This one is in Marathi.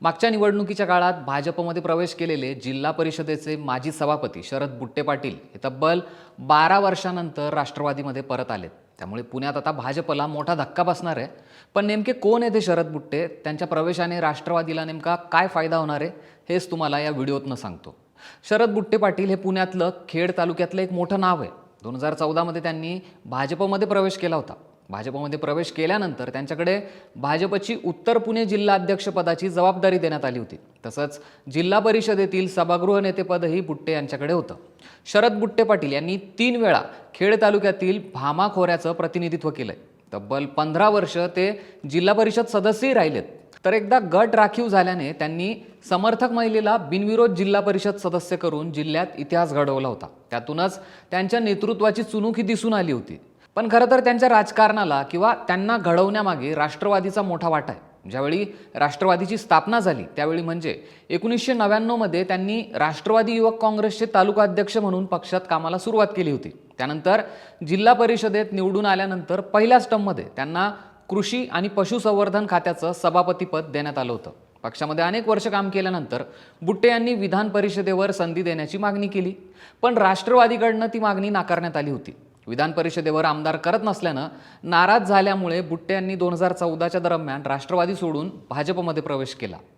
मागच्या निवडणुकीच्या काळात भाजपमध्ये प्रवेश केलेले जिल्हा परिषदेचे माजी सभापती शरद बुट्टे पाटील हे तब्बल 12 वर्षांनंतर राष्ट्रवादीमध्ये परत आलेत। त्यामुळे पुण्यात आता भाजपला मोठा धक्का बसणार आहे। पण नेमके कोण आहेत हे शरद बुट्टे, त्यांच्या प्रवेशाने राष्ट्रवादीला नेमका काय फायदा होणार आहे हेच तुम्हाला या व्हिडिओतनं सांगतो। शरद बुट्टे पाटील हे पुण्यातलं खेड तालुक्यातलं एक मोठं नाव आहे। 2014 मध्ये त्यांनी भाजपमध्ये प्रवेश केला होता। भाजपमध्ये प्रवेश केल्यानंतर त्यांच्याकडे भाजपची उत्तर पुणे जिल्हा अध्यक्षपदाची जबाबदारी देण्यात आली होती। तसंच जिल्हा परिषदेतील सभागृह नेतेपदही बुट्टे यांच्याकडे होतं। शरद बुट्टे पाटील यांनी 3 वेळा खेड तालुक्यातील भामा खोऱ्याचं प्रतिनिधित्व केलंय। तब्बल 15 वर्ष ते जिल्हा परिषद सदस्यही राहिलेत। तर एकदा गट राखीव झाल्याने त्यांनी समर्थक महिलेला बिनविरोध जिल्हा परिषद सदस्य करून जिल्ह्यात इतिहास घडवला होता। त्यातूनच त्यांच्या नेतृत्वाची चुणूक ही दिसून आली होती। पण खरं तर त्यांच्या राजकारणाला किंवा त्यांना घडवण्यामागे राष्ट्रवादीचा मोठा वाटा आहे। ज्यावेळी राष्ट्रवादीची स्थापना झाली त्यावेळी म्हणजे 1999 मध्ये त्यांनी राष्ट्रवादी युवक काँग्रेसचे तालुका अध्यक्ष म्हणून पक्षात कामाला सुरुवात केली होती। त्यानंतर जिल्हा परिषदेत निवडून आल्यानंतर पहिल्याच टर्ममध्ये त्यांना कृषी आणि पशुसंवर्धन खात्याचं सभापतीपद देण्यात आलं होतं। पक्षामध्ये अनेक वर्ष काम केल्यानंतर बुट्टे यांनी विधान परिषदेवर संधी देण्याची मागणी केली, पण राष्ट्रवादीकडनं ती मागणी नाकारण्यात आली होती। विधान परिषदेवर आमदार करत नसल्यानं नाराज झाल्यामुळे बुट्टे यांनी 2014च्या दरम्यान राष्ट्रवादी सोडून भाजपमध्ये प्रवेश केला।